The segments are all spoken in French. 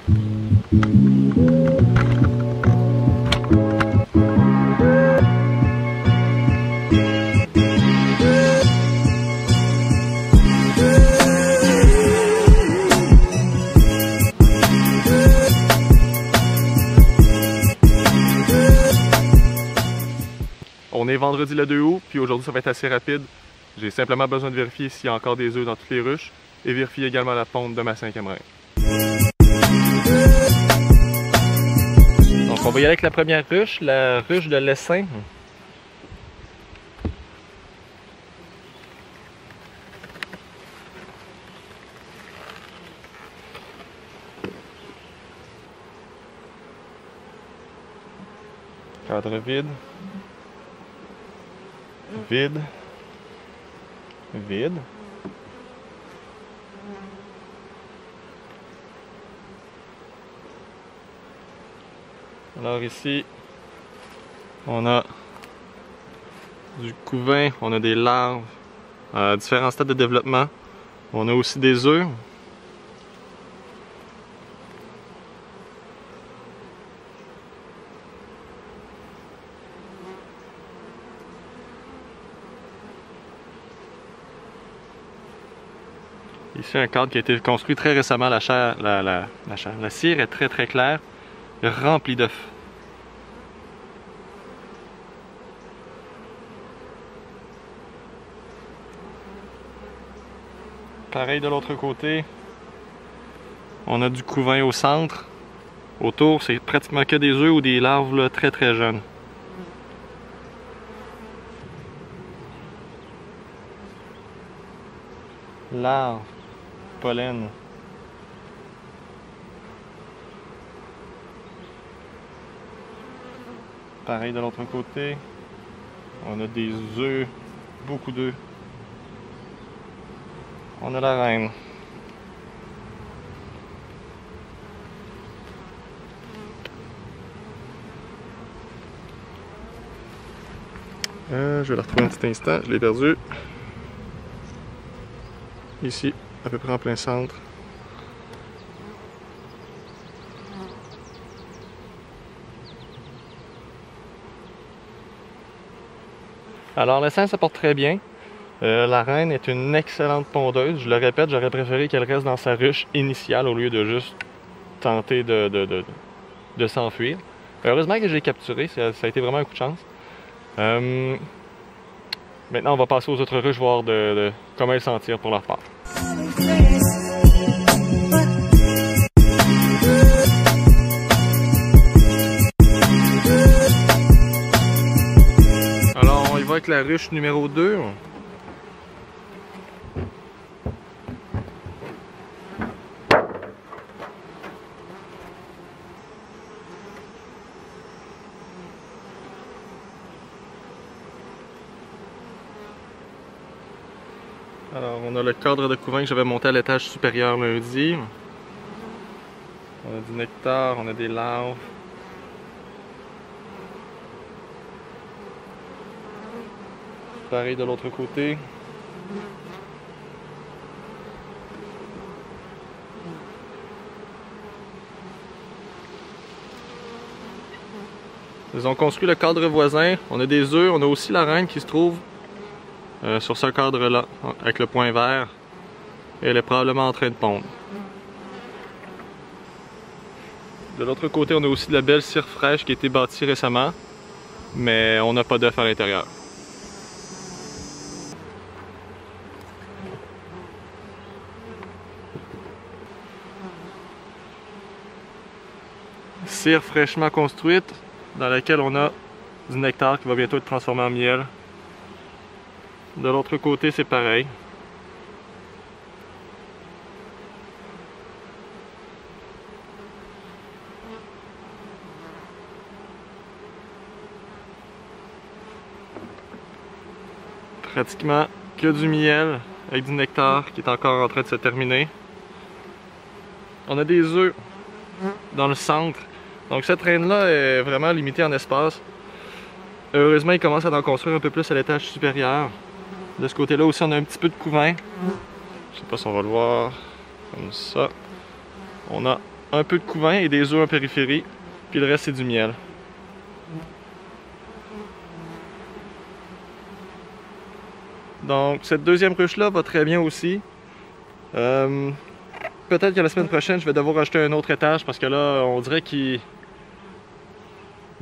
On est vendredi le 2 août, puis aujourd'hui ça va être assez rapide. J'ai simplement besoin de vérifier s'il y a encore des œufs dans toutes les ruches et vérifier également la ponte de ma 5e reine. Donc on va y aller avec la première ruche, la ruche de l'essaim. Cadre vide. Vide. Vide. Alors ici, on a du couvain, on a des larves à différents stades de développement. On a aussi des œufs. Ici un cadre qui a été construit très récemment, la cire est très claire, remplie d'œufs. Pareil de l'autre côté, on a du couvain au centre. Autour, c'est pratiquement que des œufs ou des larves là, très jeunes. Larves. Pollen. Pareil de l'autre côté. On a des œufs, beaucoup d'œufs. On a la reine. Je vais la retrouver un petit instant, je l'ai perdue. Ici, à peu près en plein centre. Alors l'essaim se porte très bien. La reine est une excellente pondeuse. Je le répète, j'aurais préféré qu'elle reste dans sa ruche initiale au lieu de juste tenter de s'enfuir. Heureusement que j'ai capturé, ça a été vraiment un coup de chance. Maintenant on va passer aux autres ruches, voir comment elles s'en tirent pour leur part. Alors on y va avec la ruche numéro 2. Alors, on a le cadre de couvain que j'avais monté à l'étage supérieur lundi. On a du nectar, on a des larves. Pareil de l'autre côté. Ils ont construit le cadre voisin. On a des œufs, on a aussi la reine qui se trouve sur ce cadre-là, avec le point vert. Et elle est probablement en train de pondre. De l'autre côté, on a aussi de la belle cire fraîche qui a été bâtie récemment, mais on n'a pas d'œuf à l'intérieur. Cire fraîchement construite, dans laquelle on a du nectar qui va bientôt être transformé en miel. De l'autre côté, c'est pareil. Pratiquement que du miel avec du nectar qui est encore en train de se terminer. On a des œufs dans le centre. Donc cette reine-là est vraiment limitée en espace. Heureusement, il commence à en construire un peu plus à l'étage supérieur. De ce côté-là aussi, on a un petit peu de couvain. Je sais pas si on va le voir. Comme ça. On a un peu de couvain et des œufs en périphérie. Puis le reste, c'est du miel. Donc, cette deuxième ruche-là va très bien aussi. Peut-être que la semaine prochaine, je vais devoir acheter un autre étage parce que là, on dirait qu'ils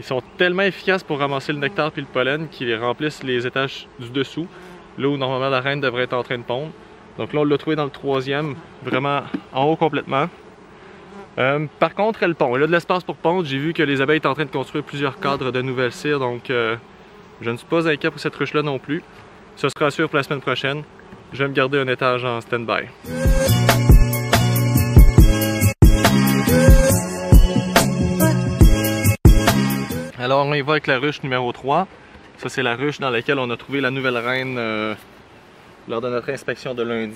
sont tellement efficaces pour ramasser le nectar puis le pollen qu'ils remplissent les étages du dessous, là où normalement la reine devrait être en train de pondre. Donc là, on l'a trouvé dans le troisième, vraiment en haut complètement. Par contre, elle pond. Elle a de l'espace pour pondre. J'ai vu que les abeilles étaient en train de construire plusieurs cadres de nouvelles cires, donc je ne suis pas inquiet pour cette ruche-là non plus. Ce sera sûr pour la semaine prochaine. Je vais me garder un étage en stand-by. Alors on y va avec la ruche numéro 3. Ça c'est la ruche dans laquelle on a trouvé la nouvelle reine lors de notre inspection de lundi.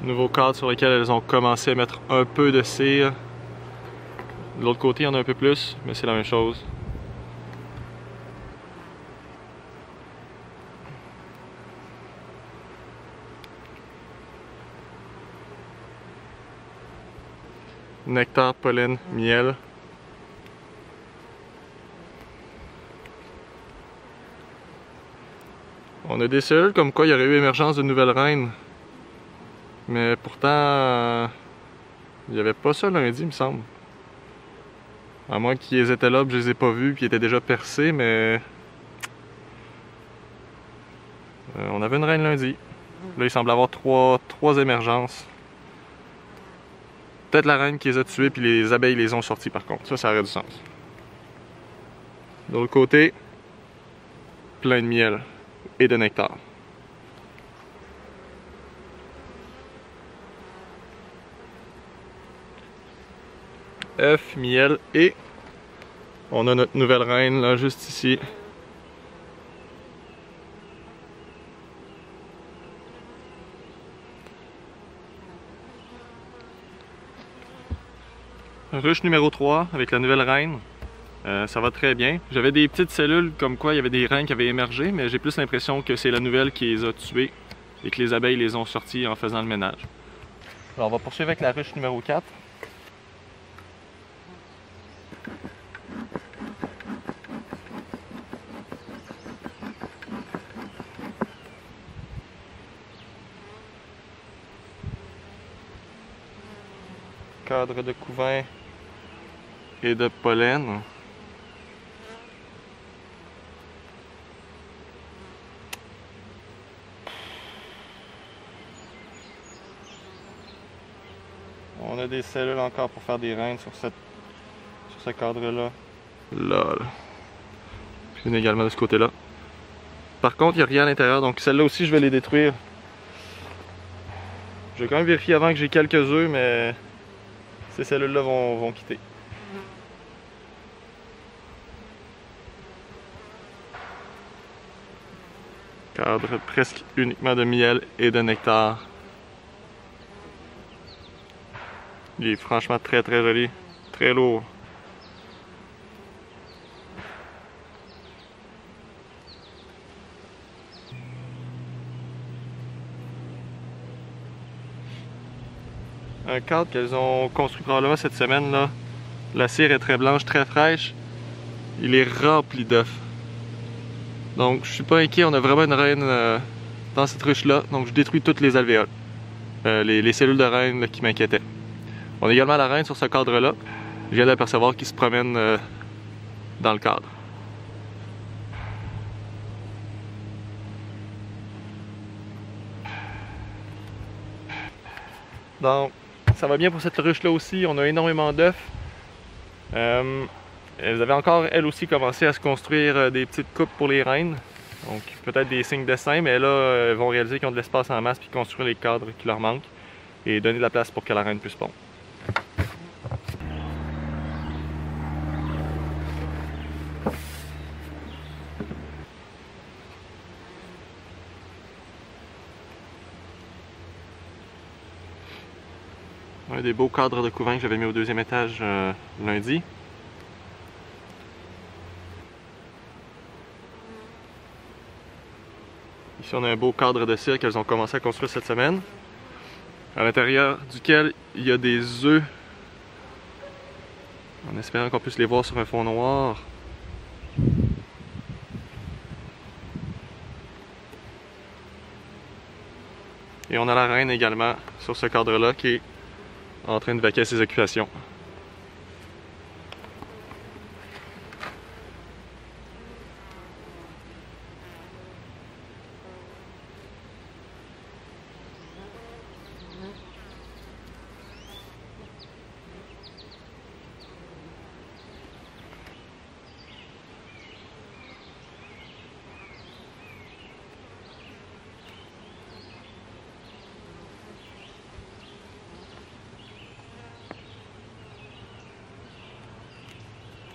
Nouveau cadre sur lequel elles ont commencé à mettre un peu de cire. De l'autre côté, il y en a un peu plus, mais c'est la même chose. Nectar, pollen, miel. On a des cellules comme quoi il y aurait eu émergence de nouvelles reines. Mais pourtant, il n'y avait pas ça lundi, il me semble. À moins qu'ils étaient là, je les ai pas vus, puis ils étaient déjà percés, mais... on avait une reine lundi. Là, il semble avoir trois émergences. Peut-être la reine qui les a tués, puis les abeilles les ont sortis par contre. Ça aurait du sens. De l'autre côté, plein de miel et de nectar. Œuf, miel et on a notre nouvelle reine là juste ici. Ruche numéro 3 avec la nouvelle reine. Ça va très bien. J'avais des petites cellules comme quoi il y avait des reines qui avaient émergé, mais j'ai plus l'impression que c'est la nouvelle qui les a tuées et que les abeilles les ont sorties en faisant le ménage. Alors on va poursuivre avec la ruche numéro 4. Cadre de couvain et de pollen. On a des cellules encore pour faire des reines sur ce cadre-là. Lol. Puis une également de ce côté-là. Par contre, il n'y a rien à l'intérieur, donc celles-là aussi, je vais les détruire. Je vais quand même vérifier avant que j'ai quelques œufs, mais ces cellules-là vont quitter. Cadre presque uniquement de miel et de nectar. Il est franchement très très joli, très lourd. Un cadre qu'elles ont construit probablement cette semaine là. La cire est très blanche, très fraîche. Il est rempli d'œufs. Donc je suis pas inquiet, on a vraiment une reine dans cette ruche là. Donc je détruis toutes les alvéoles. Les cellules de reine là, qui m'inquiétaient. On a également la reine sur ce cadre là. Je viens d'apercevoir qu'il se promène dans le cadre. Donc ça va bien pour cette ruche là aussi, on a énormément d'œufs. Elles avaient encore elles aussi commencé à se construire des petites coupes pour les reines. Donc peut-être des signes d'essaim, mais là elles vont réaliser qu'ils ont de l'espace en masse puis construire les cadres qui leur manquent et donner de la place pour que la reine puisse pondre. Un des beaux cadres de couvain que j'avais mis au deuxième étage lundi. Ici on a un beau cadre de cire qu'elles ont commencé à construire cette semaine, à l'intérieur duquel il y a des œufs, en espérant qu'on puisse les voir sur un fond noir. Et on a la reine également sur ce cadre-là qui est en train de vaquer à ses occupations.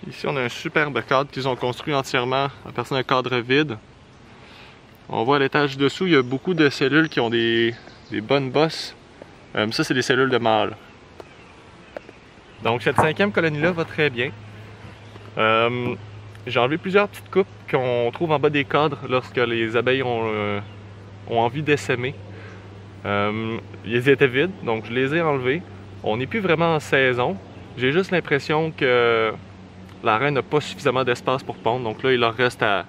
Ici, on a un superbe cadre qu'ils ont construit entièrement à partir d'un cadre vide. On voit à l'étage dessous, il y a beaucoup de cellules qui ont des bonnes bosses. Ça, c'est des cellules de mâles. Donc, cette 5e colonie-là va très bien. J'ai enlevé plusieurs petites coupes qu'on trouve en bas des cadres lorsque les abeilles ont envie d'essaimer. Ils étaient vides, donc je les ai enlevés. On n'est plus vraiment en saison. J'ai juste l'impression que la reine n'a pas suffisamment d'espace pour pondre, donc là il leur reste à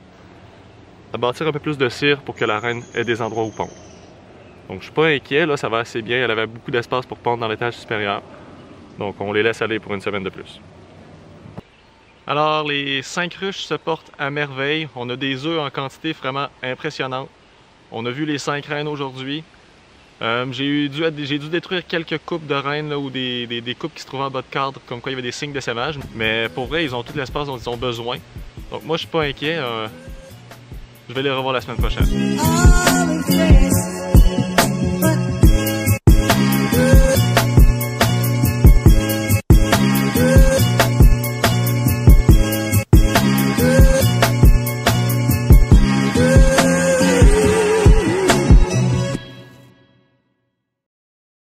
bâtir un peu plus de cire pour que la reine ait des endroits où pondre. Donc je suis pas inquiet, là ça va assez bien, elle avait beaucoup d'espace pour pondre dans l'étage supérieur. Donc on les laisse aller pour une semaine de plus. Alors les 5 ruches se portent à merveille, on a des œufs en quantité vraiment impressionnante. On a vu les 5 reines aujourd'hui. J'ai dû détruire quelques coupes de reines là, ou des coupes qui se trouvaient en bas de cadre, comme quoi il y avait des signes d'essaimage. Mais pour vrai, ils ont tout l'espace dont ils ont besoin. Donc moi, je suis pas inquiet. Je vais les revoir la semaine prochaine.